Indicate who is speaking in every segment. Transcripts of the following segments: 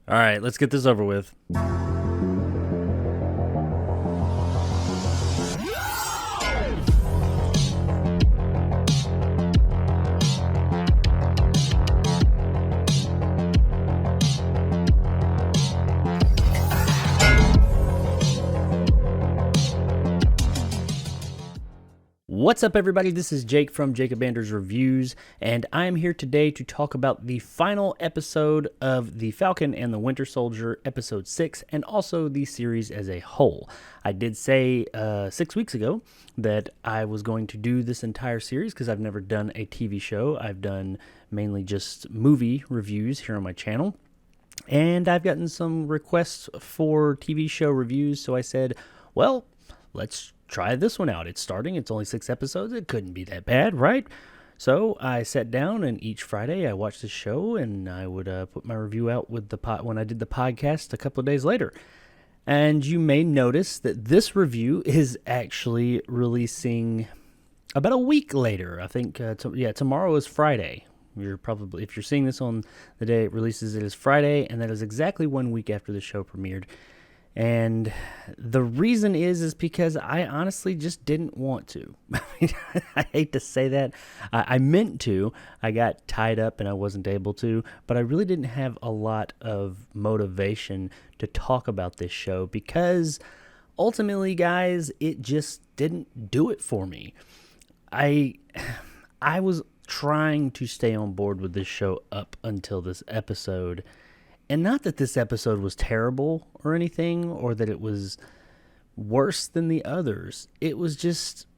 Speaker 1: All right, let's get this over with. What's up, everybody? This is Jake from Jacob Anders Reviews, and I am here today to talk about the final episode of The Falcon and the Winter Soldier, Episode 6, and also the series as a whole. I did say 6 weeks ago that I was going to do this entire series because I've never done a TV show. I've done mainly just movie reviews here on my channel, and I've gotten some requests for TV show reviews, so I said, well, let's try this one out. It's starting. It's only 6 episodes. It couldn't be that bad, right? So I sat down, and each Friday I watched the show, and I would put my review out with when I did the podcast a couple of days later. And you may notice that this review is actually releasing about a week later. I think, tomorrow is Friday. If you're seeing this on the day it releases, it is Friday, and that is exactly 1 week after the show premiered. And the reason is because I honestly just didn't want to. I hate to say that. I meant to. I got tied up and I wasn't able to. But I really didn't have a lot of motivation to talk about this show because ultimately, guys, it just didn't do it for me. I was trying to stay on board with this show up until this episode. And not that this episode was terrible or anything, or that it was worse than the others. It was just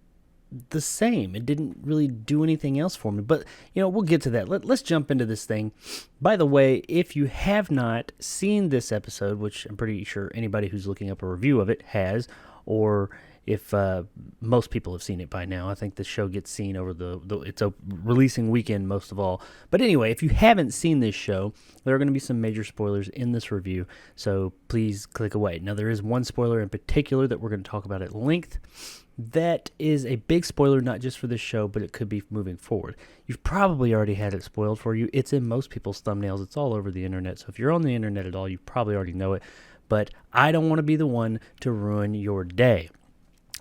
Speaker 1: the same. It didn't really do anything else for me. But, we'll get to that. Let's jump into this thing. By the way, if you have not seen this episode, which I'm pretty sure anybody who's looking up a review of it has, or if most people have seen it by now. I think the show gets seen over it's a releasing weekend most of all. But anyway, if you haven't seen this show, there are going to be some major spoilers in this review, so please click away. Now, there is one spoiler in particular that we're going to talk about at length. That is a big spoiler, not just for this show, but it could be moving forward. You've probably already had it spoiled for you. It's in most people's thumbnails. It's all over the internet. So if you're on the internet at all, you probably already know it. But I don't want to be the one to ruin your day.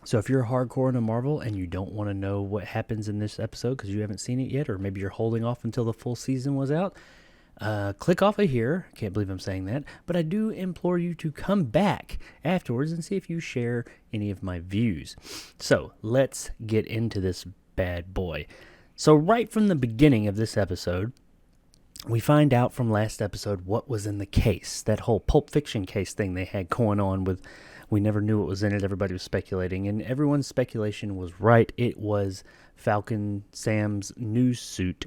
Speaker 1: So if you're hardcore into Marvel and you don't want to know what happens in this episode because you haven't seen it yet, or maybe you're holding off until the full season was out, click off of here. Can't believe I'm saying that. But I do implore you to come back afterwards and see if you share any of my views. So let's get into this bad boy. So right from the beginning of this episode, we find out from last episode what was in the case. That whole Pulp Fiction case thing they had going on with... We never knew what was in it. Everybody was speculating, and everyone's speculation was right. It was Falcon Sam's new suit,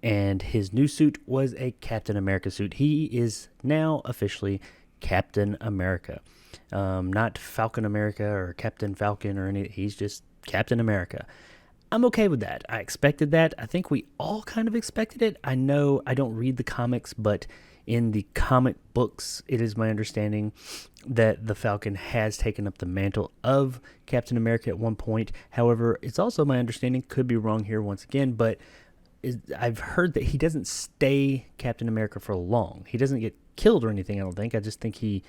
Speaker 1: and his new suit was a Captain America suit. He is now officially Captain America. Not Falcon America or Captain Falcon or any. He's just Captain America. I'm okay with that. I expected that. I think we all kind of expected it. I know I don't read the comics, but in the comic books, it is my understanding that the Falcon has taken up the mantle of Captain America at one point. However, it's also my understanding, could be wrong here once again, but I've heard that he doesn't stay Captain America for long. He doesn't get killed or anything, I don't think. I just think he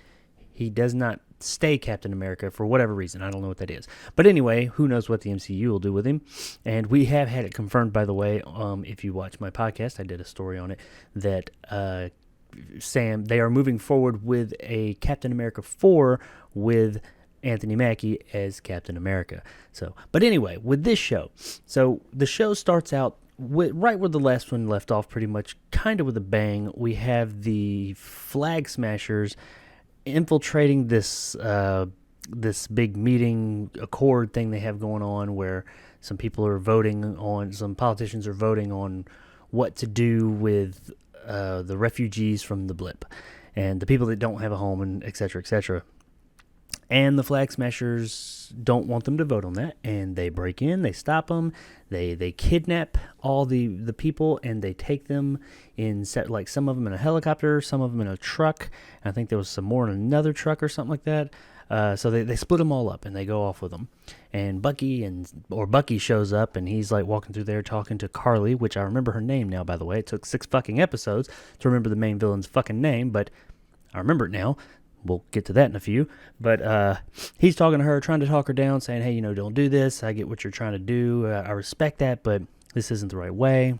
Speaker 1: does not stay Captain America for whatever reason. I don't know what that is. But anyway, who knows what the MCU will do with him. And we have had it confirmed, by the way. If you watch my podcast, I did a story on it, that they are moving forward with a Captain America 4 with Anthony Mackie as Captain America. But anyway, with this show, so the show starts out right where the last one left off, pretty much, kind of with a bang. We have the Flag Smashers infiltrating this big meeting accord thing they have going on, where some politicians are voting on what to do with the refugees from the blip and the people that don't have a home, and et cetera, et cetera. And the Flag Smashers don't want them to vote on that, and they break in, they stop them, they kidnap all the people, and they take them in, like, some of them in a helicopter, some of them in a truck. I think there was some more in another truck or something like that. So they split them all up, and they go off with them. And Bucky shows up, and he's like walking through there talking to Carly, which I remember her name now, by the way. It took 6 fucking episodes to remember the main villain's fucking name, but I remember it now. We'll get to that in a few. But he's talking to her, trying to talk her down, saying, hey, don't do this. I get what you're trying to do. I respect that, but this isn't the right way.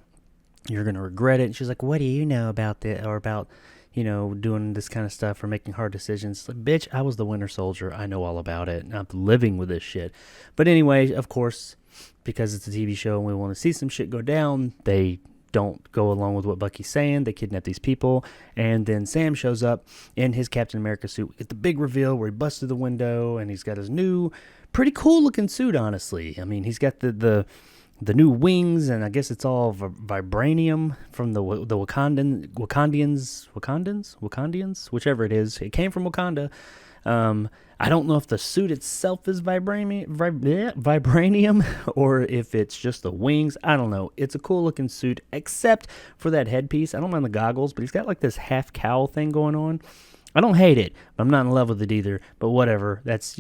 Speaker 1: You're going to regret it. And she's like, what do you know about this, or about, doing this kind of stuff or making hard decisions? Like, bitch, I was the Winter Soldier. I know all about it. And I'm living with this shit. But anyway, of course, because it's a TV show and we want to see some shit go down, they don't go along with what Bucky's saying. They kidnap these people, and then Sam shows up in his Captain America suit. It's the big reveal where he busts through the window, and he's got his new, pretty cool looking suit, honestly. I mean, he's got the new wings, and I guess it's all vibranium from the Wakandians, whichever it is. It came from Wakanda. I don't know if the suit itself is vibranium or if it's just the wings. I don't know. It's a cool looking suit, except for that headpiece. I don't mind the goggles, but he's got like this half cowl thing going on. I don't hate it, but I'm not in love with it either. But whatever. That's,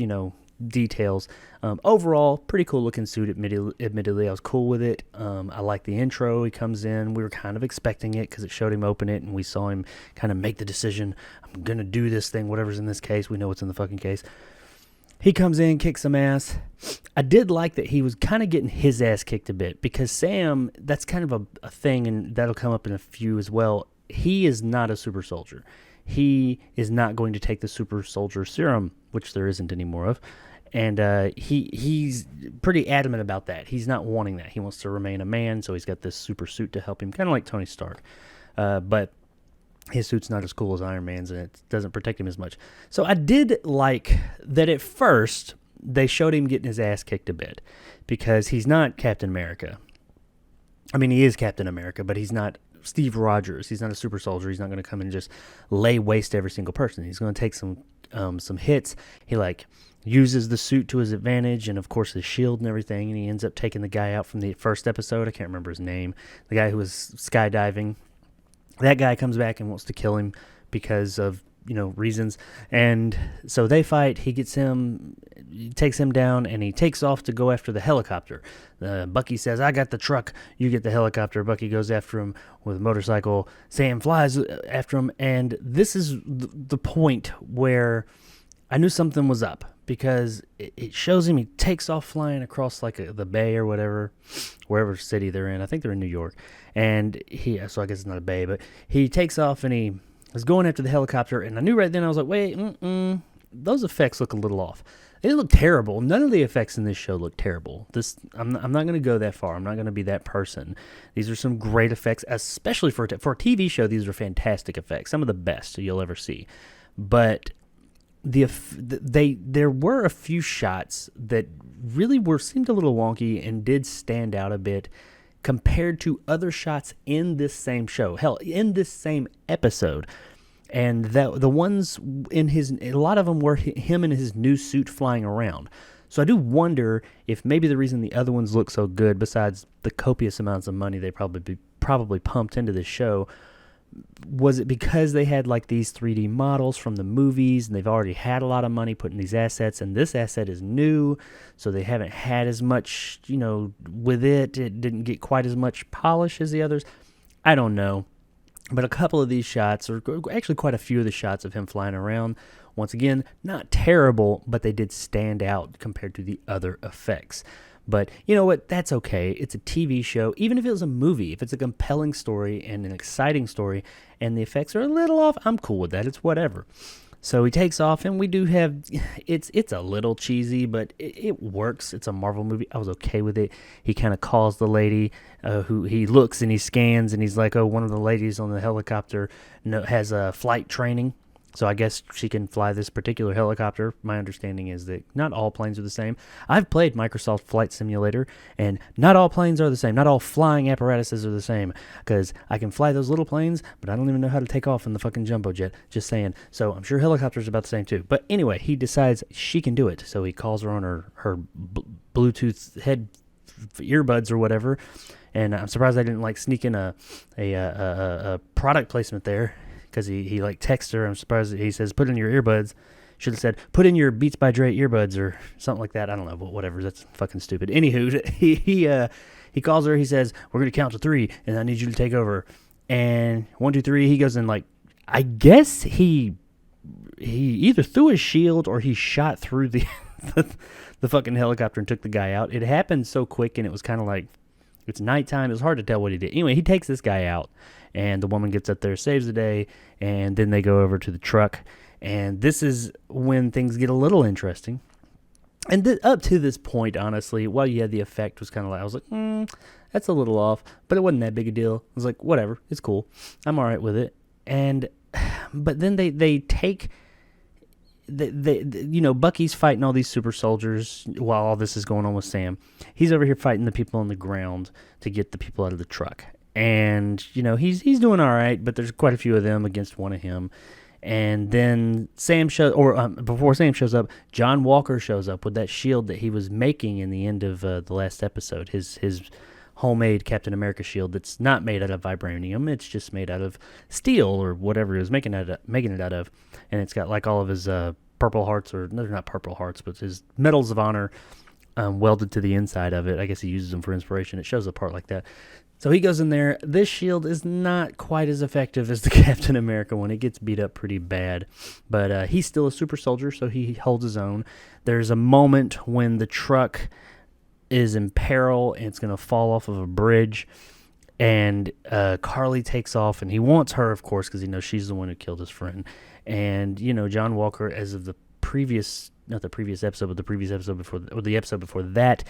Speaker 1: details. Overall, pretty cool looking suit. Admittedly, I was cool with it. I like the intro. He comes in. We were kind of expecting it because it showed him open it, and we saw him kind of make the decision. I'm going to do this thing, whatever's in this case. We know what's in the fucking case. He comes in, kicks some ass. I did like that he was kind of getting his ass kicked a bit, because Sam, that's kind of a thing, and that'll come up in a few as well. He is not a super soldier. He is not going to take the super soldier serum, which there isn't any more of. And he's pretty adamant about that. He's not wanting that. He wants to remain a man, so he's got this super suit to help him, kind of like Tony Stark. But his suit's not as cool as Iron Man's, and it doesn't protect him as much. So I did like that at first they showed him getting his ass kicked a bit, because he's not Captain America. I mean, he is Captain America, but he's not Steve Rogers. He's not a super soldier. He's not going to come and just lay waste to every single person. He's going to take some hits. He uses the suit to his advantage, and of course his shield and everything, and he ends up taking the guy out from the first episode. I can't remember his name. The guy who was skydiving. That guy comes back and wants to kill him because of reasons, and so they fight. He takes him down, and he takes off to go after the helicopter. Bucky says, I got the truck, you get the helicopter. Bucky goes after him with a motorcycle. Sam flies after him, and this is the point where I knew something was up, because it shows him, he takes off flying across the bay or whatever, wherever city they're in. I think they're in New York, and so I guess it's not a bay, but he takes off and he was going after the helicopter, and I knew right then, I was like, wait, those effects look a little off. They look terrible. None of the effects in this show look terrible. I'm not going to go that far. I'm not going to be that person. These are some great effects, especially for a TV show. These are fantastic effects, some of the best you'll ever see. But there were a few shots that really seemed a little wonky and did stand out a bit compared to other shots in this same show. Hell, in this same episode. And the ones a lot of them were him in his new suit flying around. So I do wonder if maybe the reason the other ones look so good, besides the copious amounts of money they probably pumped into this show, was it because they had these 3D models from the movies, and they've already had a lot of money putting these assets, and this asset is new, so they haven't had as much, with it. It didn't get quite as much polish as the others. I don't know. But a couple of these shots, or actually quite a few of the shots of him flying around, once again, not terrible, but they did stand out compared to the other effects. But you know what? That's okay. It's a TV show. Even if it was a movie, if it's a compelling story and an exciting story, and the effects are a little off, I'm cool with that. It's whatever. So he takes off, and we do have, it's a little cheesy, but it works. It's a Marvel movie. I was okay with it. He kind of calls the lady, who he looks and he scans, and he's like, oh, one of the ladies on the helicopter has flight training. So I guess she can fly this particular helicopter. My understanding is that not all planes are the same. I've played Microsoft Flight Simulator, and not all planes are the same. Not all flying apparatuses are the same, because I can fly those little planes, but I don't even know how to take off in the fucking jumbo jet. Just saying. So I'm sure helicopters are about the same too. But anyway, he decides she can do it. So he calls her on her Bluetooth head earbuds or whatever. And I'm surprised I didn't sneak in a product placement there. Because he texts her. I'm surprised he says, put in your earbuds. Should have said, put in your Beats by Dre earbuds or something like that. I don't know, but whatever. That's fucking stupid. Anywho, he calls her. He says, we're going to count to 3, and I need you to take over. And 1, 2, 3, he goes in I guess he either threw his shield or he shot through the the fucking helicopter and took the guy out. It happened so quick, and it was kind of like, it's nighttime. It was hard to tell what he did. Anyway, he takes this guy out, and the woman gets up there, saves the day, and then they go over to the truck. And this is when things get a little interesting. And up to this point, honestly, while yeah, the effect was kind of like, I was like, that's a little off, but it wasn't that big a deal. I was like, whatever, it's cool. I'm all right with it. But then they take, Bucky's fighting all these super soldiers while all this is going on with Sam. He's over here fighting the people on the ground to get the people out of the truck. And, he's doing all right, but there's quite a few of them against one of him. And then before Sam shows up, John Walker shows up with that shield that he was making in the end of the last episode. His homemade Captain America shield that's not made out of vibranium. It's just made out of steel or whatever he was making it out of. And it's got like all of his purple hearts, or no, they're not purple hearts, but his medals of honor welded to the inside of it. I guess he uses them for inspiration. It shows a part like that. So he goes in there. This shield is not quite as effective as the Captain America one. It gets beat up pretty bad. But he's still a super soldier, so he holds his own. There's a moment when the truck is in peril and it's going to fall off of a bridge. And Carly takes off, and he wants her, of course, because he knows she's the one who killed his friend. And, John Walker, as of the previous episode before that,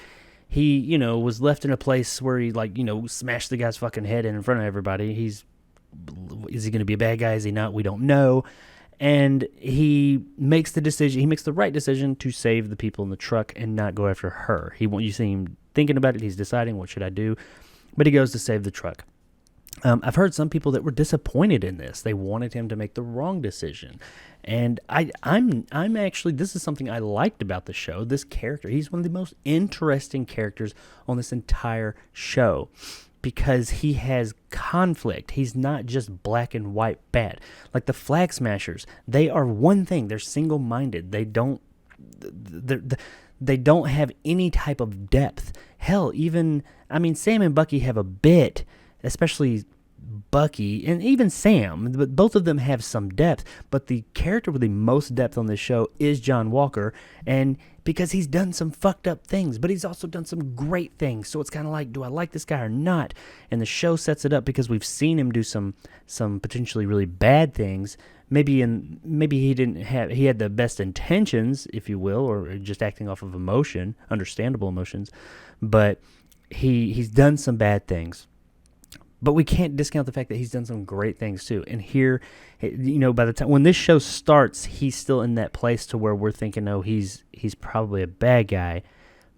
Speaker 1: he, was left in a place where he, smashed the guy's fucking head in front of everybody. Is he going to be a bad guy? Is he not? We don't know. And he makes the right decision to save the people in the truck and not go after her. You see him thinking about it. He's deciding, what should I do? But he goes to save the truck. I've heard some people that were disappointed in this. They wanted him to make the wrong decision. And I'm actually, this is something I liked about the show. This character, he's one of the most interesting characters on this entire show because he has conflict. He's not just black and white bad. Like the Flag Smashers, they are one thing. They're single-minded. They don't have any type of depth. Hell, Sam and Bucky have a bit, especially Bucky and even Sam, but both of them have some depth. But the character with the most depth on this show is John Walker, and because he's done some fucked up things, but he's also done some great things. So it's kind of like, do I like this guy or not? And the show sets it up because we've seen him do some potentially really bad things. Maybe he had the best intentions, if you will, or just acting off of emotion, understandable emotions, but he's done some bad things. But we can't discount the fact that he's done some great things too. And here, by the time when this show starts, he's still in that place to where we're thinking, oh, he's probably a bad guy,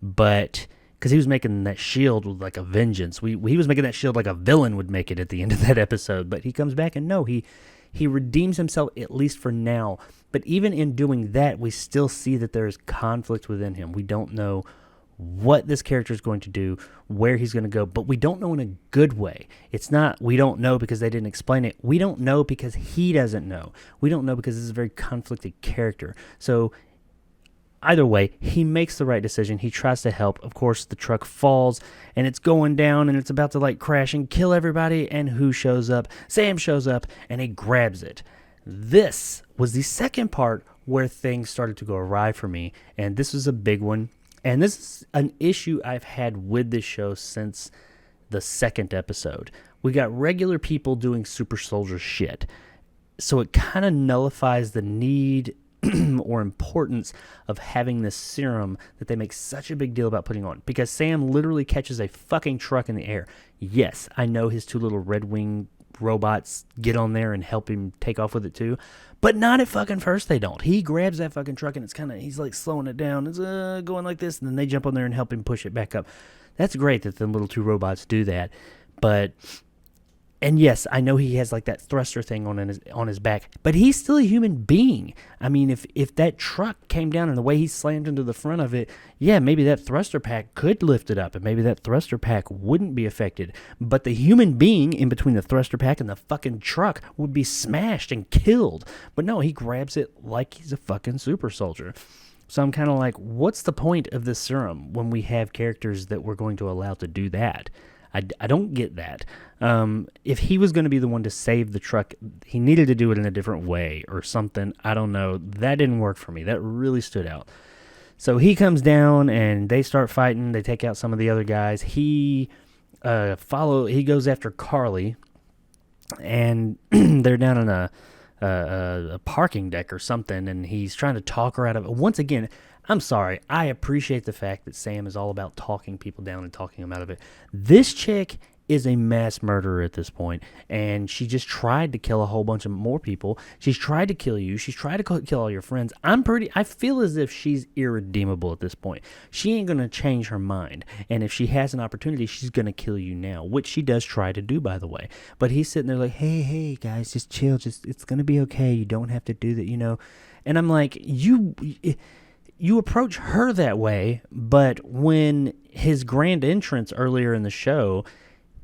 Speaker 1: but because he was making that shield with like a vengeance. He was making that shield like a villain would make it at the end of that episode. But he comes back and no, he redeems himself, at least for now. But even in doing that, we still see that there is conflict within him. We don't know what this character is going to do, where he's going to go, but we don't know in a good way. It's not, we don't know because they didn't explain it. We don't know because he doesn't know. We don't know because this is a very conflicted character. So either way, he makes the right decision. He tries to help. Of course, the truck falls and it's going down and it's about to crash and kill everybody. And who shows up? Sam shows up and he grabs it. This was the second part where things started to go awry for me. And this was a big one. And this is an issue I've had with this show since the second episode. We got regular people doing super soldier shit. So it kind of nullifies the need or importance of having this serum that they make such a big deal about putting on. Because Sam literally catches a fucking truck in the air. Yes, I know his two little Red Wing robots get on there and help him take off with it too. But not at fucking first they don't. He grabs that fucking truck and it's he's slowing it down. It's going like this. And then they jump on there and help him push it back up. That's great that the little two robots do that. And yes, I know he has that thruster thing on his back, but he's still a human being. I mean, if that truck came down and the way he slammed into the front of it, yeah, maybe that thruster pack could lift it up, and maybe that thruster pack wouldn't be affected. But the human being in between the thruster pack and the fucking truck would be smashed and killed. But no, he grabs it like he's a fucking super soldier. So I'm kind of like, what's the point of this serum when we have characters that we're going to allow to do that? I don't get that. If he was going to be the one to save the truck, he needed to do it in a different way or something. I don't know. That didn't work for me. That really stood out. So he comes down and they start fighting. They take out some of the other guys. He goes after Carly, and they're down in a parking deck or something, and he's trying to talk her out of it. Once again, I'm sorry. I appreciate the fact that Sam is all about talking people down and talking them out of it. This chick is a mass murderer at this point, and she just tried to kill a whole bunch of more people. She's tried to kill you. She's tried to kill all your friends. I feel as if she's irredeemable at this point. She ain't going to change her mind, and if she has an opportunity, she's going to kill you now, which she does try to do, by the way. But he's sitting there like, hey, guys, just chill. It's going to be okay. You don't have to do that, And I'm like, you approach her that way, but when his grand entrance earlier in the show,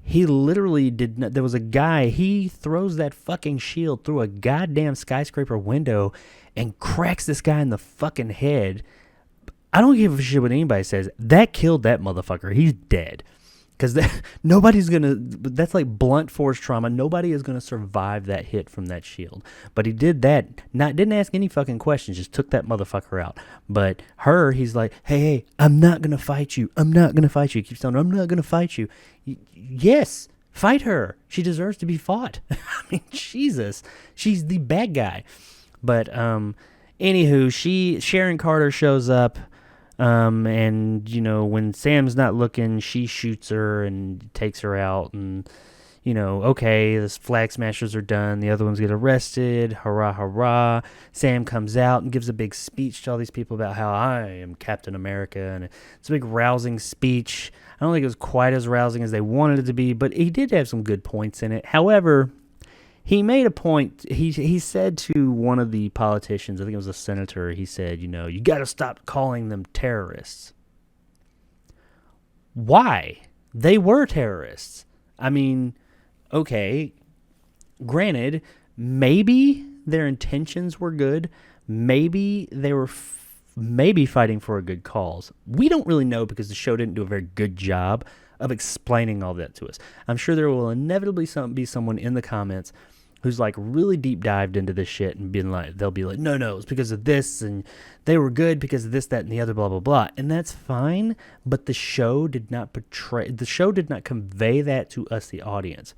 Speaker 1: he literally did not. There was a guy, he throws that fucking shield through a goddamn skyscraper window and cracks this guy in the fucking head. I don't give a shit what anybody says. That killed that motherfucker. He's dead. Because nobody's going to, that's like blunt force trauma. Nobody is going to survive that hit from that shield. But he did that, didn't ask any fucking questions, just took that motherfucker out. But he's like, hey, I'm not going to fight you. I'm not going to fight you. He keeps telling her, I'm not going to fight you. Yes, fight her. She deserves to be fought. I mean, Jesus. She's the bad guy. But, anywho, Sharon Carter shows up. And, when Sam's not looking, she shoots her and takes her out. And, okay, the flag smashers are done. The other ones get arrested. Hurrah, hurrah. Sam comes out and gives a big speech to all these people about how I am Captain America. And it's a big rousing speech. I don't think it was quite as rousing as they wanted it to be, but he did have some good points in it. However, he made a point. He said to one of the politicians, I think it was a senator, he said, you got to stop calling them terrorists. Why? They were terrorists. I mean, okay, granted, maybe their intentions were good. Maybe they were maybe fighting for a good cause. We don't really know because the show didn't do a very good job of explaining all that to us. I'm sure there will inevitably be someone in the comments who's like really deep dived into this shit and they'll be like, no, it's because of this, and they were good because of this, that, and the other, blah, blah, blah. And that's fine, but the show did not convey that to us, the audience.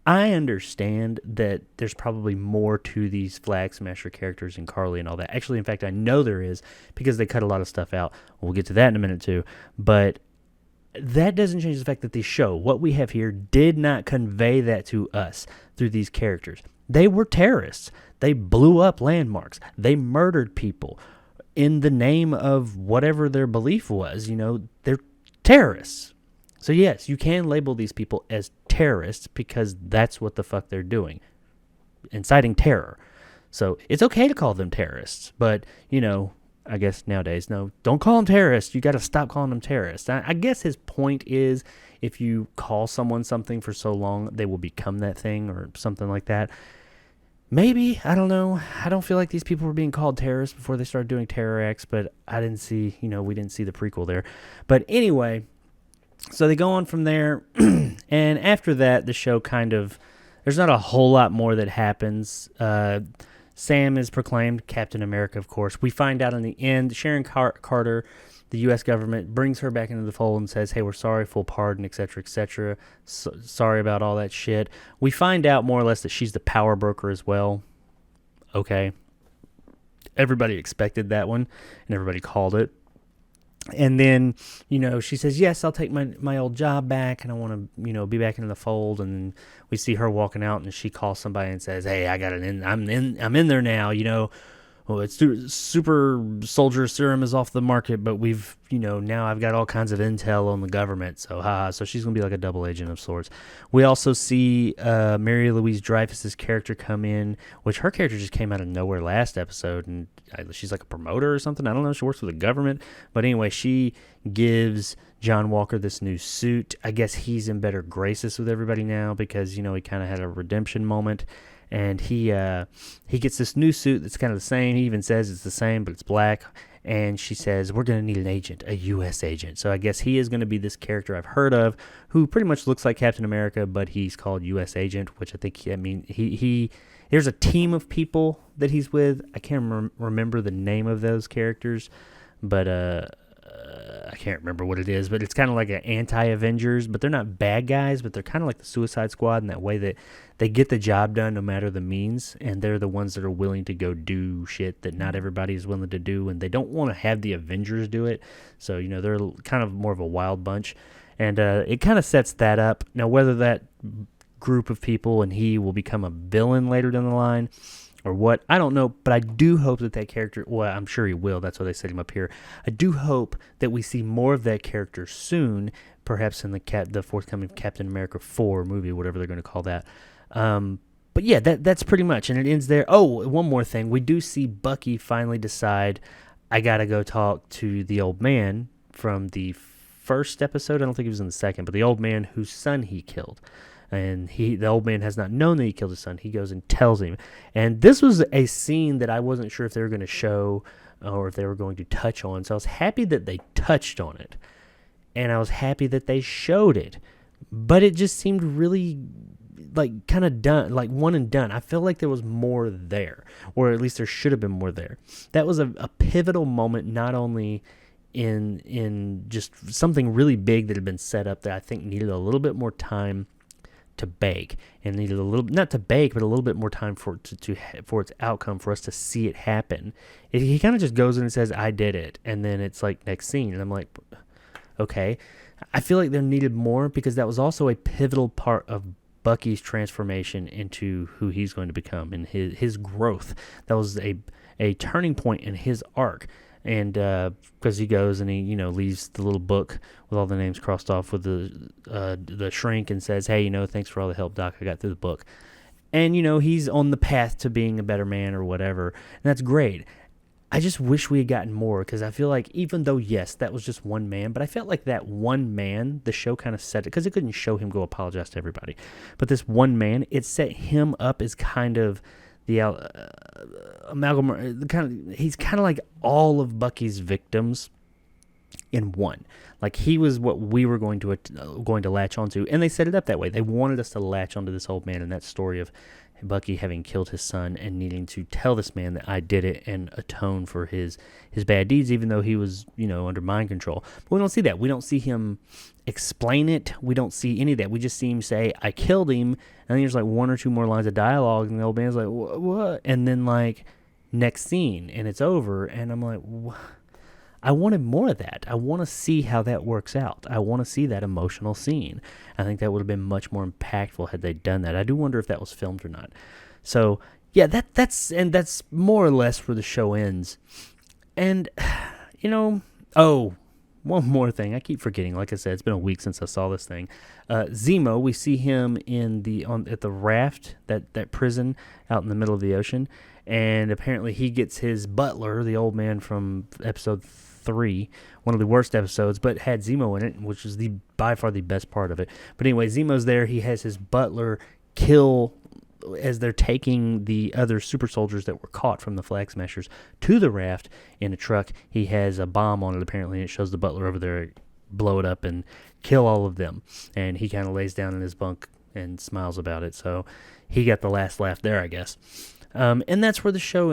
Speaker 1: I understand that there's probably more to these Flag Smasher characters and Carly and all that. Actually, in fact, I know there is because they cut a lot of stuff out. We'll get to that in a minute too. But that doesn't change the fact that the show, what we have here, did not convey that to us through these characters. They were terrorists. They blew up landmarks. They murdered people in the name of whatever their belief was. They're terrorists. So yes, you can label these people as terrorists because that's what the fuck they're doing, inciting terror. So it's okay to call them terrorists, but, I guess nowadays, no, don't call them terrorists. You got to stop calling them terrorists. I guess his point is if you call someone something for so long, they will become that thing or something like that. Maybe, I don't know. I don't feel like these people were being called terrorists before they started doing terror acts, but I didn't see, we didn't see the prequel there. But anyway, so they go on from there, and after that, the show there's not a whole lot more that happens. Sam is proclaimed Captain America, of course. We find out in the end, Sharon Carter, the U.S. government, brings her back into the fold and says, hey, we're sorry, full pardon, etc., etc. Sorry about all that shit. We find out more or less that she's the power broker as well. Okay. Everybody expected that one, and everybody called it. And then, she says, yes, I'll take my old job back, and I want to, be back in the fold. And then we see her walking out, and she calls somebody and says, hey, I got I'm in there now, well, it's super soldier serum is off the market, but we've, now I've got all kinds of intel on the government. So, so she's going to be like a double agent of sorts. We also see Mary Louise Dreyfus's character come in, which her character just came out of nowhere last episode, and she's like a promoter or something. I don't know. She works for the government. But anyway, she gives John Walker this new suit. I guess he's in better graces with everybody now because, he kind of had a redemption moment. And he gets this new suit that's kind of the same. He even says it's the same, but it's black. and she says, we're going to need an agent, a U.S. agent. So I guess he is going to be this character I've heard of who pretty much looks like Captain America, but he's called U.S. agent, which I think, he there's a team of people that he's with. I can't remember the name of those characters, but I can't remember what it is, but it's kind of like an anti-Avengers, but they're not bad guys, but they're kind of like the Suicide Squad in that way that they get the job done no matter the means, and they're the ones that are willing to go do shit that not everybody is willing to do, and they don't want to have the Avengers do it, so, they're kind of more of a wild bunch, and it kind of sets that up. Now, whether that group of people and he will become a villain later down the line, or what, I don't know, but I do hope that character, well, I'm sure he will, that's why they set him up here. I do hope that we see more of that character soon, perhaps in the forthcoming Captain America 4 movie, whatever they're going to call that. But yeah, that's pretty much, and it ends there. Oh, one more thing. We do see Bucky finally decide, I got to go talk to the old man from the first episode. I don't think he was in the second, but the old man whose son he killed. And the old man has not known that he killed his son. He goes and tells him. And this was a scene that I wasn't sure if they were going to show or if they were going to touch on. So I was happy that they touched on it. And I was happy that they showed it. But it just seemed really like kind of done, like one and done. I feel like there was more there, or at least there should have been more there. That was a pivotal moment, not only in just something really big that had been set up that I think needed a little bit more time to bake, and needed a little, not to bake, but a little bit more time for its outcome, for us to see it happen. He kind of just goes in and says, I did it, and then it's like next scene, and I'm like, okay. I feel like there needed more, because that was also a pivotal part of Bucky's transformation into who he's going to become, and his growth. That was a turning point in his arc. And because he goes and he, leaves the little book with all the names crossed off with the shrink and says, hey, thanks for all the help, Doc. I got through the book. And, he's on the path to being a better man or whatever. And that's great. I just wish we had gotten more, because I feel like even though, yes, that was just one man, but I felt like that one man, the show kind of set it, because it couldn't show him go apologize to everybody. But this one man, it set him up as kind of the amalgam, he's kind of like all of Bucky's victims in one. Like, he was what we were going to latch onto, and they set it up that way. They wanted us to latch onto this old man and that story of Bucky having killed his son and needing to tell this man that I did it and atone for his bad deeds, even though he was, under mind control. But we don't see that. We don't see him explain it. We don't see any of that. We just see him say, I killed him, and then there's like one or two more lines of dialogue, and the old man's like, what? And then like next scene, and it's over, and I'm like, what? I wanted more of that. I want to see how that works out. I want to see that emotional scene. I think that would have been much more impactful had they done that. I do wonder if that was filmed or not. So, yeah, that's more or less where the show ends. And, one more thing. I keep forgetting. Like I said, it's been a week since I saw this thing. Zemo, we see him at the raft, that prison out in the middle of the ocean. And apparently he gets his butler, the old man from episode 3, one of the worst episodes, but had Zemo in it, which is by far the best part of it. But anyway, Zemo's there. He has his butler kill, as they're taking the other super soldiers that were caught from the Flag Smashers to the raft in a truck. He has a bomb on it, apparently, and it shows the butler over there blow it up and kill all of them. And he kind of lays down in his bunk and smiles about it. So he got the last laugh there, I guess. And that's where the show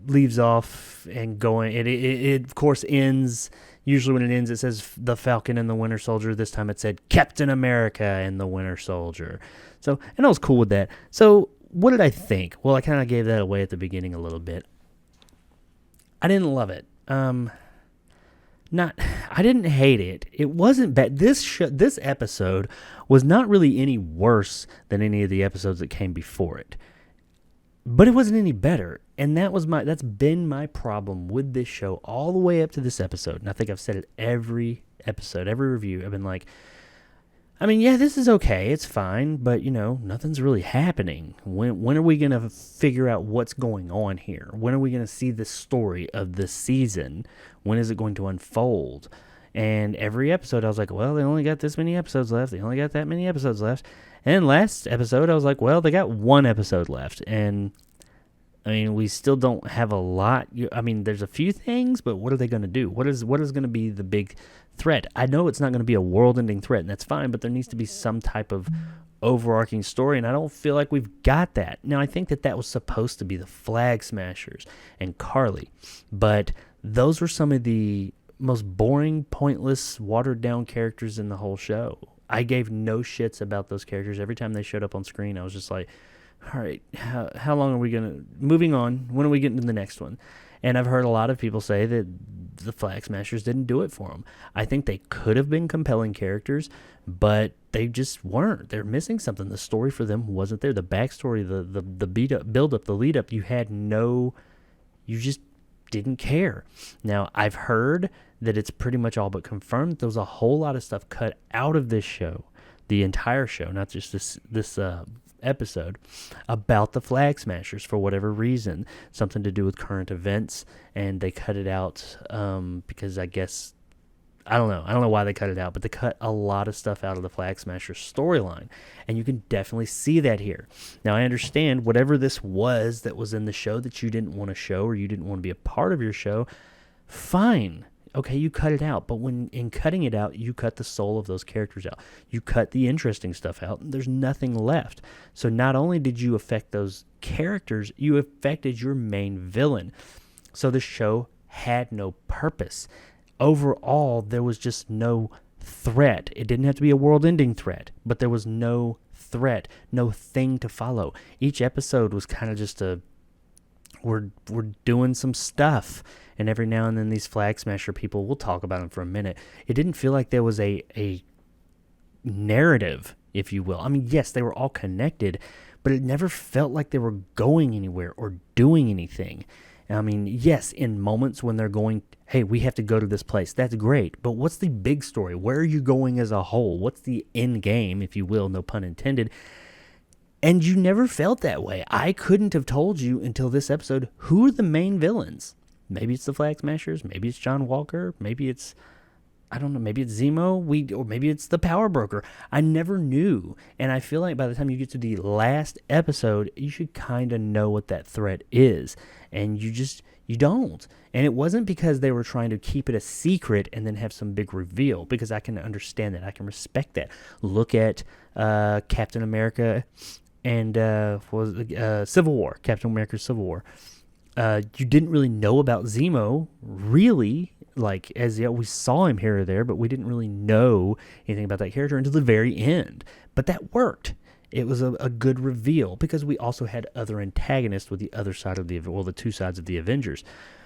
Speaker 1: leaves off and going. It of course ends. Usually when it ends, it says the Falcon and the Winter Soldier. This time it said Captain America and the Winter Soldier. So, and I was cool with that. So what did I think? Well, I kind of gave that away at the beginning a little bit. I didn't love it. I didn't hate it. It wasn't bad. This episode was not really any worse than any of the episodes that came before it. But it wasn't any better, and that's been my problem with this show all the way up to this episode. And I think I've said it every episode, every review. I've been like, yeah, this is okay, it's fine, but nothing's really happening. When are we gonna figure out what's going on here? When are we gonna see the story of this season? When is it going to unfold? And every episode, I was like, well, they only got this many episodes left. They only got that many episodes left. And last episode, I was like, well, they got one episode left. And I mean, we still don't have a lot. I mean, there's a few things, but what are they going to do? What is going to be the big threat? I know it's not going to be a world-ending threat, and that's fine, but there needs to be some type of overarching story, and I don't feel like we've got that. Now, I think that was supposed to be the Flag Smashers and Carly, but those were some of the most boring, pointless, watered-down characters in the whole show. I gave no shits about those characters. Every time they showed up on screen, I was just like, all right, how long are we going to... Moving on, when are we getting to the next one? And I've heard a lot of people say that the Flag Smashers didn't do it for them. I think they could have been compelling characters, but they just weren't. They're missing something. The story for them wasn't there. The backstory, the build-up, the lead-up, you just didn't care. Now, I've heard that it's pretty much all but confirmed that there was a whole lot of stuff cut out of this show, the entire show, not just this episode, about the Flag Smashers for whatever reason, something to do with current events, and they cut it out because I guess, I don't know why they cut it out, but they cut a lot of stuff out of the Flag Smashers storyline, and you can definitely see that here. Now, I understand whatever this was that was in the show that you didn't want to show or you didn't want to be a part of your show, fine. Okay, you cut it out, but when in cutting it out, you cut the soul of those characters out. You cut the interesting stuff out, and there's nothing left. So not only did you affect those characters, you affected your main villain. So the show had no purpose. Overall, there was just no threat. It didn't have to be a world-ending threat, but there was no threat, no thing to follow. Each episode was kind of just we're doing some stuff, and every now and then these Flag Smasher people, we'll talk about them for a minute. It didn't feel like there was a narrative, if you will. I mean, yes, they were all connected, but it never felt like they were going anywhere or doing anything. I mean, yes, in moments when they're going, hey, we have to go to this place, that's great, but what's the big story? Where are you going as a whole? What's the end game, if you will, no pun intended? And you never felt that way. I couldn't have told you until this episode who are the main villains. Maybe it's the Flag Smashers, maybe it's John Walker, maybe it's, I don't know, maybe it's Zemo, or maybe it's the Power Broker. I never knew, and I feel like by the time you get to the last episode, you should kind of know what that threat is, and you don't. And it wasn't because they were trying to keep it a secret and then have some big reveal, because I can understand that, I can respect that. Look at Captain America and Civil War, Captain America Civil War. You didn't really know about Zemo, really, like, as we saw him here or there, but we didn't really know anything about that character until the very end. But that worked. It was a good reveal, because we also had other antagonists with the other side of the two sides of the Avengers.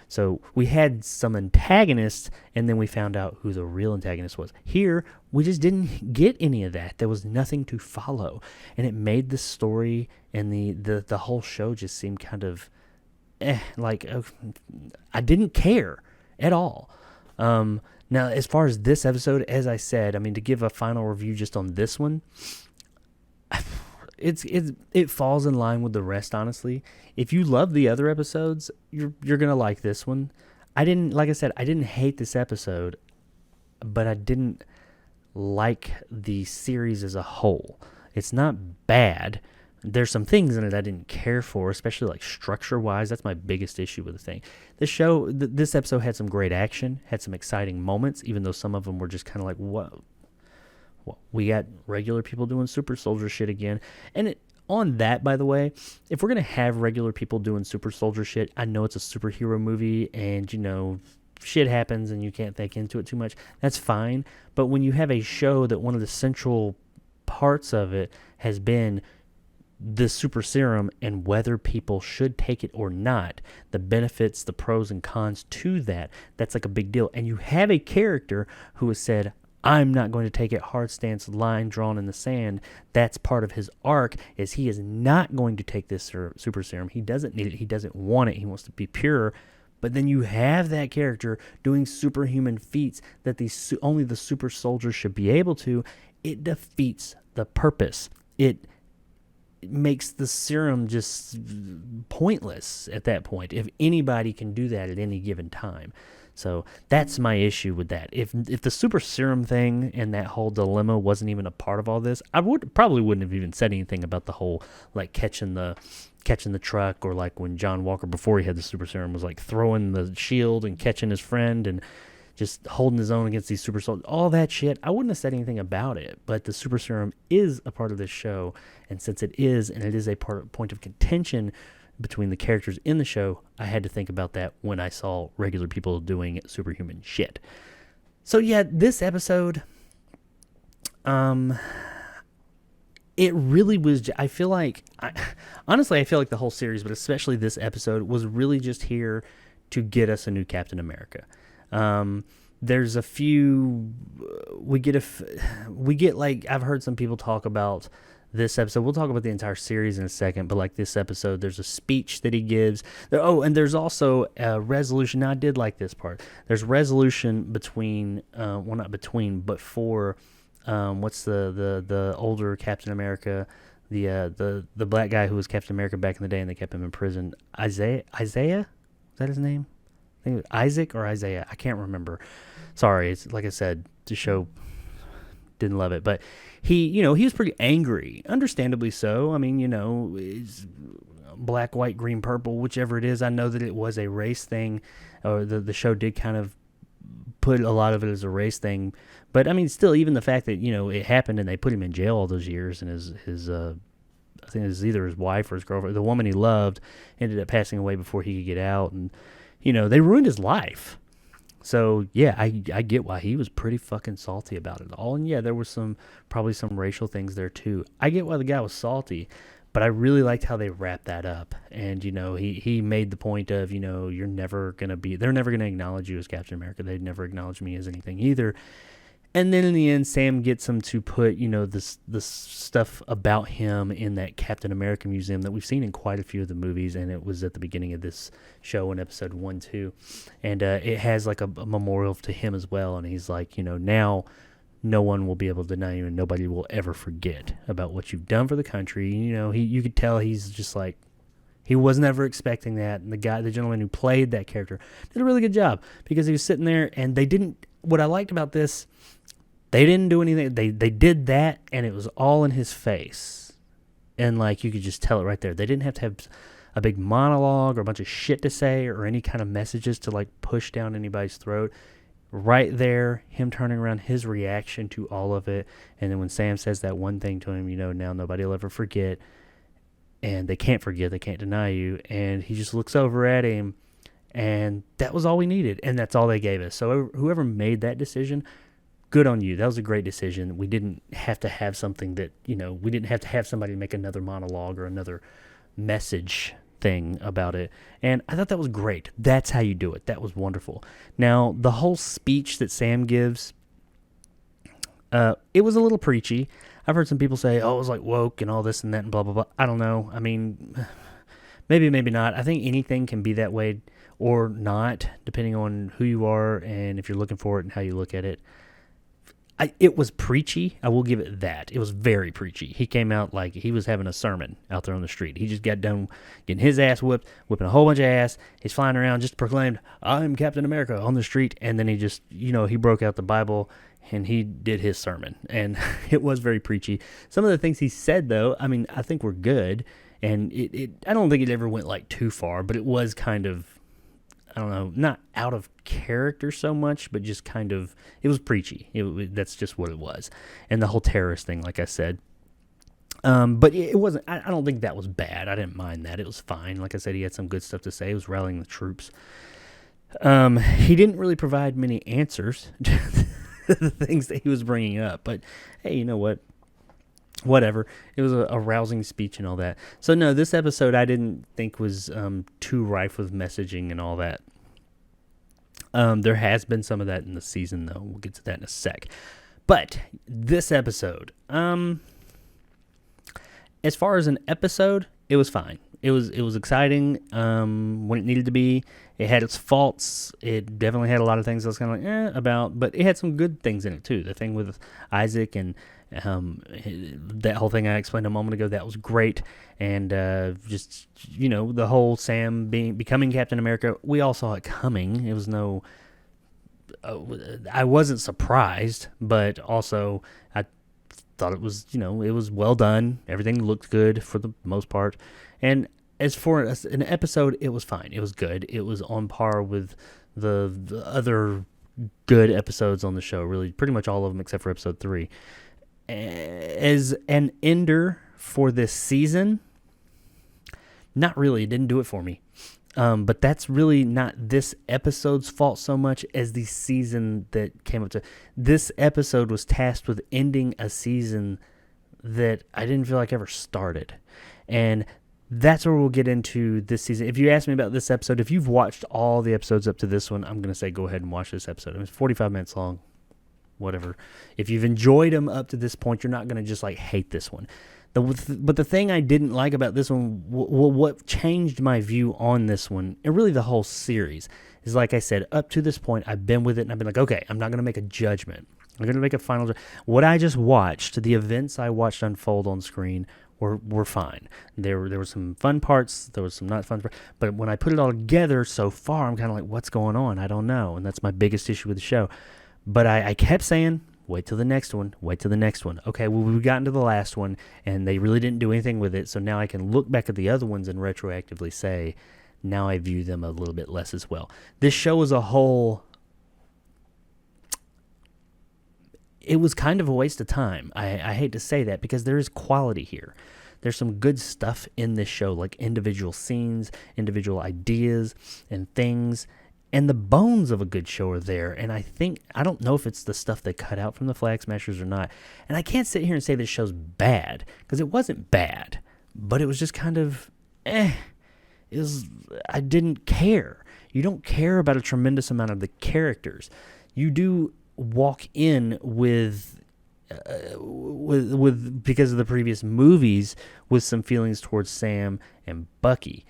Speaker 1: So we had some antagonists, and then we found out who the real antagonist was. Here, we just didn't get any of that. There was nothing to follow, and it made the story and the whole show just seem kind of I didn't care at all. Now, as far as this episode, as I said, I mean, to give a final review just on this one, it falls in line with the rest, honestly. If you love the other episodes, you're gonna like this one. Like I said, I didn't hate this episode, but I didn't like the series as a whole. It's not bad. There's some things in it I didn't care for, especially like structure-wise. That's my biggest issue with the thing. This show, this episode had some great action, had some exciting moments, even though some of them were just kind of like, whoa. We got regular people doing super soldier shit again. And on that, by the way, if we're going to have regular people doing super soldier shit, I know it's a superhero movie and, shit happens and you can't think into it too much. That's fine. But when you have a show that one of the central parts of it has been the super serum and whether people should take it or not, the benefits, the pros and cons to that, that's like a big deal. And you have a character who has said, I'm not going to take it, hard stance, line drawn in the sand. That's part of his arc, is he is not going to take this super serum. He doesn't need it. He doesn't want it. He wants to be pure. But then you have that character doing superhuman feats that only the super soldier should be able to. It defeats the purpose. It makes the serum just pointless at that point, if anybody can do that at any given time. So that's my issue with that. If the super serum thing and that whole dilemma wasn't even a part of all this, I probably wouldn't have even said anything about the whole like catching the truck, or like when John Walker, before he had the super serum, was like throwing the shield and catching his friend and just holding his own against these super soldiers. All that shit, I wouldn't have said anything about it. But the super serum is a part of this show, and since it is, and it is a point of contention between the characters in the show, I had to think about that when I saw regular people doing superhuman shit. So yeah, this episode, it really was, I feel like the whole series, but especially this episode, was really just here to get us a new Captain America. There's a few, we get like, I've heard some people talk about this episode. We'll talk about the entire series in a second, but like this episode, there's a speech that he gives. And there's also a resolution. Now, I did like this part. There's resolution between, not between, but for, what's the older Captain America, the black guy who was Captain America back in the day, and they kept him in prison. Isaiah? Is that his name? I think it was Isaac or Isaiah. I can't remember. Sorry. It's like I said, the show didn't love it, but he was pretty angry, understandably so. I mean, it's black, white, green, purple, whichever it is. I know that it was a race thing, or the show did kind of put a lot of it as a race thing, but I mean, still, even the fact that it happened and they put him in jail all those years, and his I think it was either his wife or his girlfriend, the woman he loved, ended up passing away before he could get out, and they ruined his life. So yeah, I get why he was pretty fucking salty about it all. And yeah, there was probably some racial things there too. I get why the guy was salty, but I really liked how they wrapped that up. And he made the point of, they're never going to acknowledge you as Captain America. They'd never acknowledge me as anything either. And then in the end, Sam gets him to put, this stuff about him in that Captain America museum that we've seen in quite a few of the movies, and it was at the beginning of this show in episode 1, 2. And it has like a memorial to him as well, and he's like, now no one will be able to deny you, and nobody will ever forget about what you've done for the country. You could tell he's just like, he wasn't ever expecting that, and the gentleman who played that character did a really good job, because he was sitting there, and what I liked about this, they didn't do anything. They did that, and it was all in his face. And, like, you could just tell it right there. They didn't have to have a big monologue or a bunch of shit to say or any kind of messages to, like, push down anybody's throat. Right there, him turning around, his reaction to all of it. And then when Sam says that one thing to him, now nobody will ever forget. And they can't forget. They can't deny you. And he just looks over at him. And that was all we needed. And that's all they gave us. So whoever made that decision, good on you. That was a great decision. We didn't have to have something that, we didn't have to have somebody make another monologue or another message thing about it. And I thought that was great. That's how you do it. That was wonderful. Now, the whole speech that Sam gives, it was a little preachy. I've heard some people say, it was like woke and all this and that and blah, blah, blah. I don't know. I mean, maybe not. I think anything can be that way or not, depending on who you are and if you're looking for it and how you look at it. It was preachy. I will give it that. It was very preachy. He came out like he was having a sermon out there on the street. He just got done getting his ass whipped, whipping a whole bunch of ass. He's flying around, just proclaimed, I'm Captain America on the street. And then he just, he broke out the Bible and he did his sermon. And it was very preachy. Some of the things he said, though, I mean, I think were good. And I don't think it ever went like too far, but it was kind of, I don't know, not out of character so much, but just kind of, it was preachy. That's just what it was. And the whole terrorist thing, like I said. But it wasn't, I don't think that was bad. I didn't mind that. It was fine. Like I said, he had some good stuff to say. He was rallying the troops. He didn't really provide many answers to the things that he was bringing up. But, hey, you know what? Whatever. It was a rousing speech and all that. So no, this episode I didn't think was too rife with messaging and all that. There has been some of that in the season, though. We'll get to that in a sec. But this episode, as far as an episode, it was fine. It was exciting when it needed to be. It had its faults. It definitely had a lot of things I was kind of like, about, but it had some good things in it, too. The thing with Isaac and that whole thing I explained a moment ago, that was great. And just, the whole Sam becoming Captain America, we all saw it coming. It was no I wasn't surprised, but also I thought it was, it was well done. Everything looked good for the most part. And as for an episode, it was fine. It was good. It was on par with the other good episodes on the show, really, pretty much all of them except for episode 3. As an ender for this season, not really. It didn't do it for me. But that's really not this episode's fault so much as the season that came up to. This episode was tasked with ending a season that I didn't feel like ever started. And that's where we'll get into this season. If you ask me about this episode, if you've watched all the episodes up to this one, I'm going to say go ahead and watch this episode. It's 45 minutes long, whatever. If you've enjoyed them up to this point, you're not going to just like hate this one. But the thing I didn't like about this one, what changed my view on this one, and really the whole series, is like I said, up to this point, I've been with it, and I've been like, okay, I'm not going to make a judgment. I'm going to make a final. What I just watched, the events I watched unfold on screen, were fine. There were some fun parts. There was some not fun parts. But when I put it all together so far, I'm kind of like, what's going on? I don't know. And that's my biggest issue with the show. But I kept saying, wait till the next one. Wait till the next one. Okay, well, we got into the last one, and they really didn't do anything with it. So now I can look back at the other ones and retroactively say, now I view them a little bit less as well. This show as a whole, it was kind of a waste of time. I hate to say that because there is quality here. There's some good stuff in this show, like individual scenes, individual ideas, and things. And the bones of a good show are there. And I don't know if it's the stuff they cut out from the Flag Smashers or not. And I can't sit here and say this show's bad, because it wasn't bad. But it was just kind of, I didn't care. You don't care about a tremendous amount of the characters. You do walk in with because of the previous movies with some feelings towards Sam and Bucky.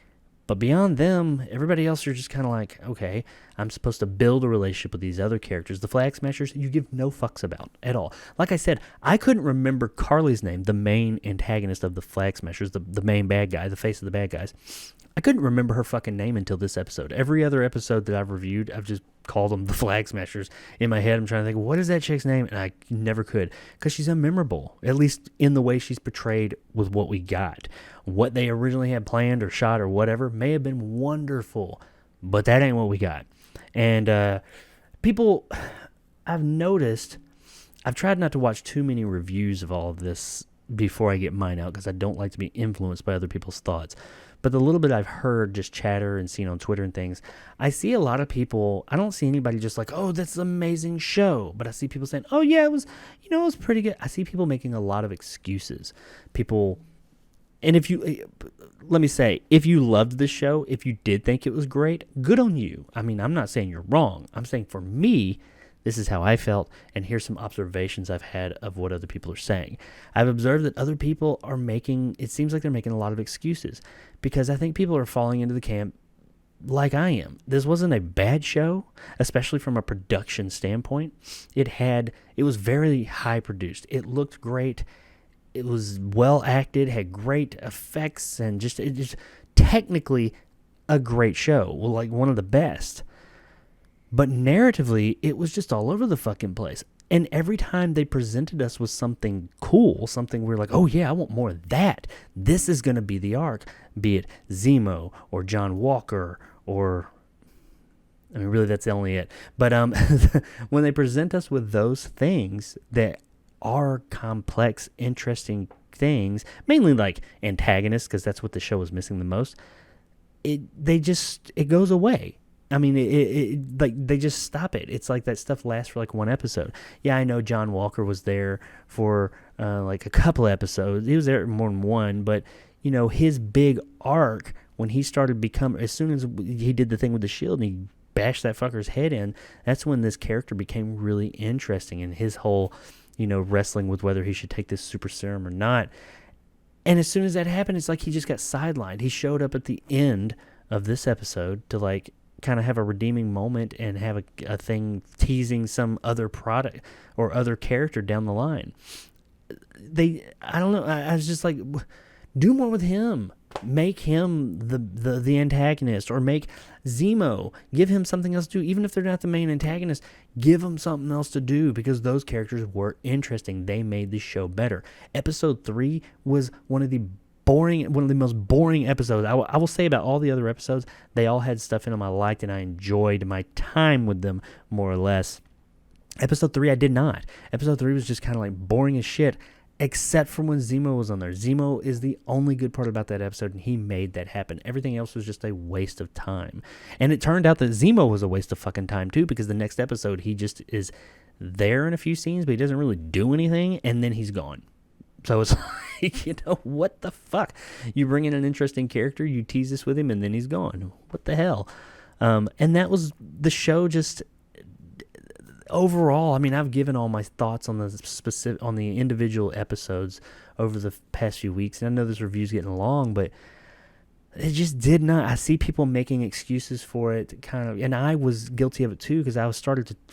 Speaker 1: But beyond them, everybody else, you're just kind of like, okay, I'm supposed to build a relationship with these other characters. The Flag Smashers, you give no fucks about at all. Like I said, I couldn't remember Carly's name, the main antagonist of the Flag Smashers, the main bad guy, the face of the bad guys. I couldn't remember her fucking name until this episode. Every other episode that I've reviewed, I've just called them the Flag Smashers. In my head, I'm trying to think, what is that chick's name? And I never could, because she's unmemorable, at least in the way she's portrayed with what we got. What they originally had planned or shot or whatever may have been wonderful, but that ain't what we got. And people, I've noticed, I've tried not to watch too many reviews of all of this before I get mine out, because I don't like to be influenced by other people's thoughts. But the little bit I've heard, just chatter and seen on Twitter and things, I see a lot of people, I don't see anybody just like, oh, that's an amazing show. But I see people saying, oh, yeah, it was pretty good. I see people making a lot of excuses. People, and let me say, if you loved the show, if you did think it was great, good on you. I mean, I'm not saying you're wrong. I'm saying for me, this is how I felt, and here's some observations I've had of what other people are saying. I've observed that other people are it seems like they're making a lot of excuses, because I think people are falling into the camp like I am. This wasn't a bad show, especially from a production standpoint. It was very high produced. It looked great. It was well acted, had great effects, and just technically a great show. Well, like one of the best. But narratively, it was just all over the fucking place. And every time they presented us with something cool, something we're like, oh yeah, I want more of that. This is going to be the arc. Be it Zemo or John Walker or, I mean, really that's only it. But when they present us with those things that are complex, interesting things, mainly like antagonists, because that's what the show was missing the most, it goes away. I mean, like they just stop it. It's like that stuff lasts for like one episode. Yeah, I know John Walker was there for like a couple episodes. He was there more than one, but his big arc when he started as soon as he did the thing with the shield and he bashed that fucker's head in, that's when this character became really interesting, and his whole, wrestling with whether he should take this super serum or not. And as soon as that happened, it's like he just got sidelined. He showed up at the end of this episode to like kind of have a redeeming moment and have a thing teasing some other product or other character down the line. I don't know. I was just like, do more with him. make him the antagonist, or make Zemo, give him something else to do. Even if they're not the main antagonist, give them something else to do, because those characters were interesting. They made the show better. Episode 3 was one of the most boring episodes. I will say about all the other episodes, they all had stuff in them I liked, and I enjoyed my time with them more or less. Episode 3, I did not. Episode 3 was just kind of like boring as shit, except for when Zemo was on there. Zemo is the only good part about that episode, and he made that happen. Everything else was just a waste of time. And it turned out that Zemo was a waste of fucking time, too, because the next episode, he just is there in a few scenes, but he doesn't really do anything, and then he's gone. So it's like, what the fuck? You bring in an interesting character, you tease this with him, and then he's gone. What the hell? And that was the show. Just overall, I mean, I've given all my thoughts on the individual episodes over the past few weeks, and I know this review's getting long, but it just did not. I see people making excuses for it, kind of, and I was guilty of it too, because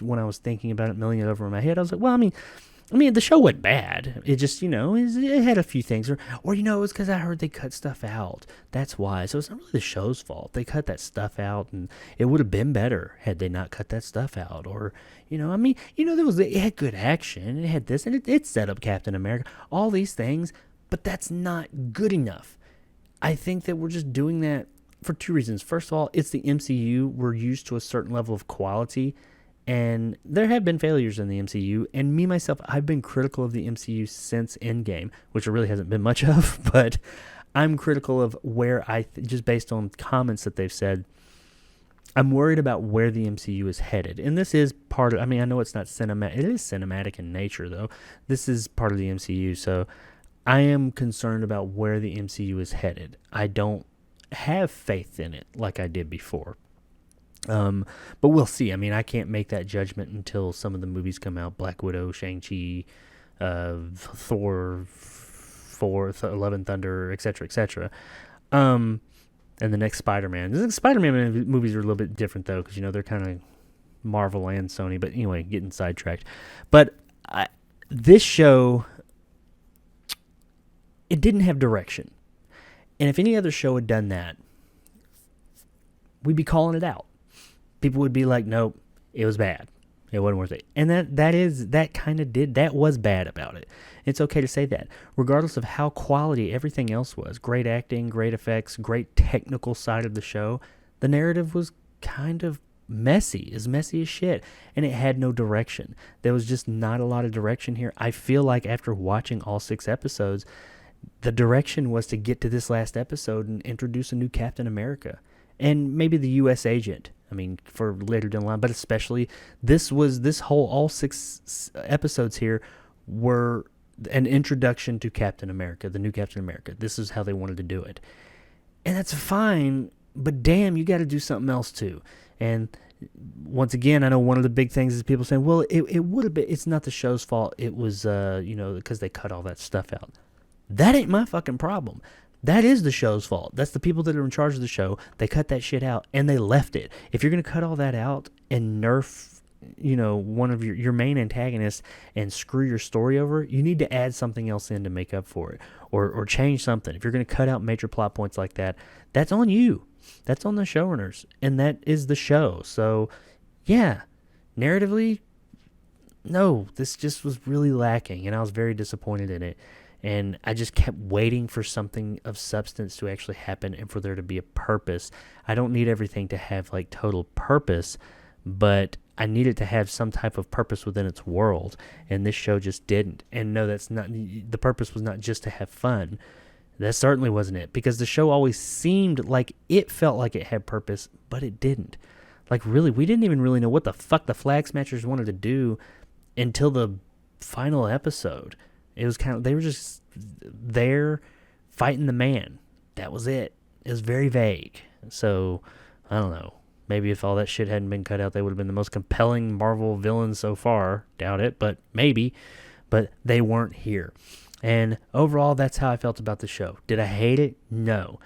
Speaker 1: when I was thinking about it, milling it over in my head, I was like, well, I mean, the show wasn't bad. It just, it had a few things. Or it was because I heard they cut stuff out. That's why. So it's not really the show's fault. They cut that stuff out, and it would have been better had they not cut that stuff out. Or, it had good action. It had this, and it set up Captain America. All these things, but that's not good enough. I think that we're just doing that for two reasons. First of all, it's the MCU. We're used to a certain level of quality. And there have been failures in the MCU, and me, myself, I've been critical of the MCU since Endgame, which there really hasn't been much of, but I'm critical of where just based on comments that they've said, I'm worried about where the MCU is headed. And this is part of, I know it's not cinematic, it is cinematic in nature, though. This is part of the MCU, so I am concerned about where the MCU is headed. I don't have faith in it like I did before. But we'll see. I can't make that judgment until some of the movies come out. Black Widow, Shang-Chi, Thor, Love and Thunder, etc., etc. And the next Spider-Man. The Spider-Man movies are a little bit different, though, because, they're kind of Marvel and Sony. But anyway, getting sidetracked. But this show, it didn't have direction. And if any other show had done that, we'd be calling it out. People would be like, nope, it was bad. It wasn't worth it. And that was bad about it. It's okay to say that. Regardless of how quality everything else was, great acting, great effects, great technical side of the show, the narrative was kind of messy as shit. And it had no direction. There was just not a lot of direction here. I feel like after watching all 6 episodes, the direction was to get to this last episode and introduce a new Captain America. And maybe the U.S. agent, for later down the line. But especially, all 6 episodes here were an introduction to Captain America, the new Captain America. This is how they wanted to do it. And that's fine, but damn, you got to do something else too. And once again, I know one of the big things is people saying, well, it would have been, it's not the show's fault. It was, because they cut all that stuff out. That ain't my fucking problem. That is the show's fault. That's the people that are in charge of the show. They cut that shit out, and they left it. If you're going to cut all that out and nerf, one of your main antagonists and screw your story over, you need to add something else in to make up for it, or change something. If you're going to cut out major plot points like that, that's on you. That's on the showrunners, and that is the show. So, yeah, narratively, no, this just was really lacking, and I was very disappointed in it. And I just kept waiting for something of substance to actually happen and for there to be a purpose. I don't need everything to have total purpose, but I need it to have some type of purpose within its world. And this show just didn't. And no, that's not, the purpose was not just to have fun. That certainly wasn't it, because the show always seemed like it felt like it had purpose, but it didn't. Really, we didn't even really know what the fuck the Flag Smashers wanted to do until the final episode. It was they were just there fighting the man. That was it. It was very vague. So, I don't know. Maybe if all that shit hadn't been cut out, they would have been the most compelling Marvel villains so far. Doubt it, but maybe. But they weren't here. And overall, that's how I felt about the show. Did I hate it? No.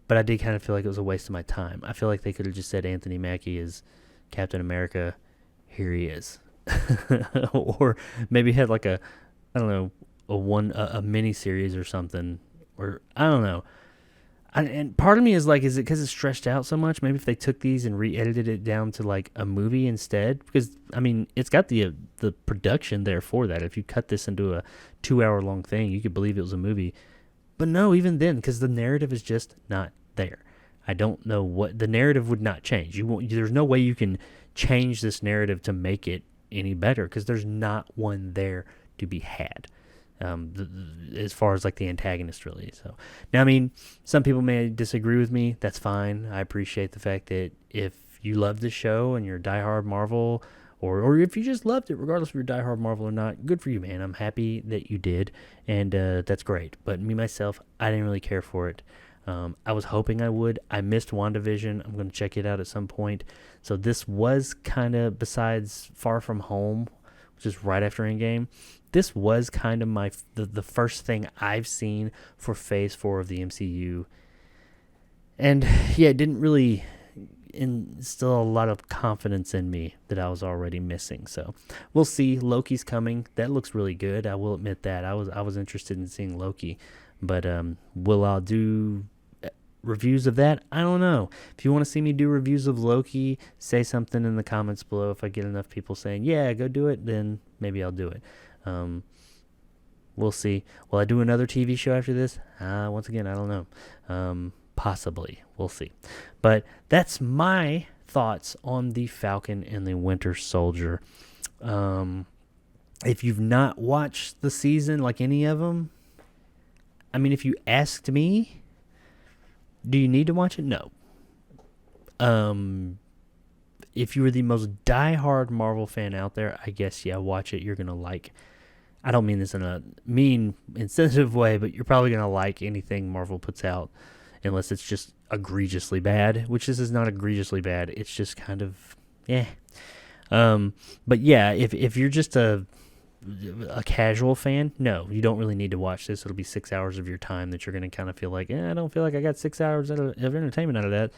Speaker 1: But I did kind of feel like it was a waste of my time. I feel like they could have just said Anthony Mackie is Captain America. Here he is. Or maybe had a mini series or something, or I don't know. And part of me is like, is it because it's stretched out so much? Maybe if they took these and re-edited it down to like a movie instead, because I mean, it's got the production there for that. If you cut this into a 2-hour long thing, you could believe it was a movie. But no, even then, because the narrative is just not there. I don't know what the narrative would not change. There's no way you can change this narrative to make it any better, because there's not one there to be had. As far as like the antagonist, really. So now, I mean, some people may disagree with me. That's fine. I appreciate the fact that if you love the show and you're a diehard Marvel, or if you just loved it, regardless if you're diehard Marvel or not, good for you, man. I'm happy that you did, and that's great. But me myself, I didn't really care for it. I was hoping I would. I missed WandaVision. I'm going to check it out at some point. So this was kind of, besides Far From Home, which is right after Endgame, this was kind of the first thing I've seen for Phase 4 of the MCU. And yeah, it didn't really instill a lot of confidence in me that I was already missing. So we'll see. Loki's coming. That looks really good. I will admit that. I was interested in seeing Loki. But will I do reviews of that? I don't know. If you want to see me do reviews of Loki, say something in the comments below. If I get enough people saying, yeah, go do it, then maybe I'll do it. We'll see. Will I do another TV show after this? Once again, I don't know. Possibly. We'll see. But that's my thoughts on the Falcon and the Winter Soldier. If you've not watched the season, like any of them, I mean, if you asked me, do you need to watch it? No. If you were the most diehard Marvel fan out there, I guess, yeah, watch it. You're going to like, I don't mean this in a mean, insensitive way, but you're probably going to like anything Marvel puts out, unless it's just egregiously bad, which this is not egregiously bad. It's just kind of, yeah. But yeah, if you're just a casual fan, no, you don't really need to watch this. It'll be 6 hours of your time that you're going to kind of feel like, I don't feel like I got 6 hours of entertainment out of that.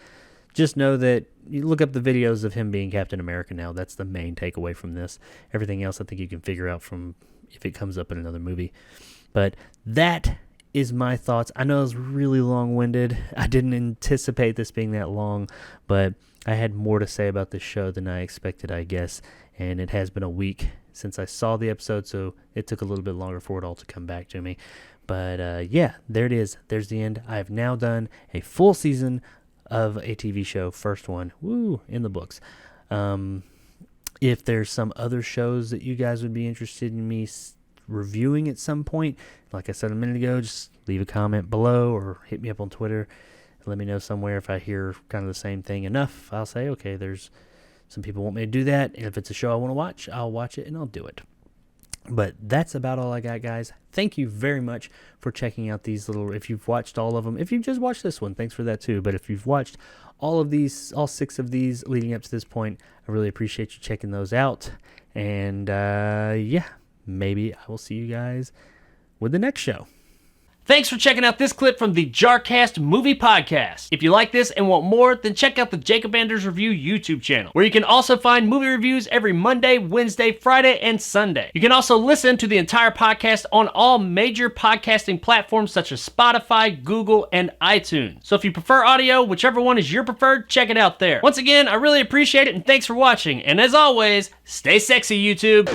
Speaker 1: Just know that you look up the videos of him being Captain America now. That's the main takeaway from this. Everything else I think you can figure out from if it comes up in another movie. But that is my thoughts. I know it was really long-winded. I didn't anticipate this being that long, but I had more to say about this show than I expected, I guess. And it has been a week since I saw the episode, so it took a little bit longer for it all to come back to me. But yeah, there it is. There's the end. I have now done a full season of a TV show, first one, in the books. If there's some other shows that you guys would be interested in me reviewing at some point, like I said a minute ago, just leave a comment below or hit me up on Twitter. Let me know somewhere. If I hear kind of the same thing enough, I'll say, okay, there's some people want me to do that, and if it's a show I want to watch, I'll watch it and I'll do it. But that's about all I got, guys. Thank you very much for checking out these little, if you've watched all of them. If you've just watched this one, thanks for that too. But if you've watched all of these, all 6 of these leading up to this point, I really appreciate you checking those out. And yeah, maybe I will see you guys with the next show. Thanks for checking out this clip from the Jarcast Movie Podcast. If you like this and want more, then check out the Jacob Anders Review YouTube channel, where you can also find movie reviews every Monday, Wednesday, Friday, and Sunday. You can also listen to the entire podcast on all major podcasting platforms such as Spotify, Google, and iTunes. So if you prefer audio, whichever one is your preferred, check it out there. Once again, I really appreciate it, and thanks for watching. And as always, stay sexy, YouTube.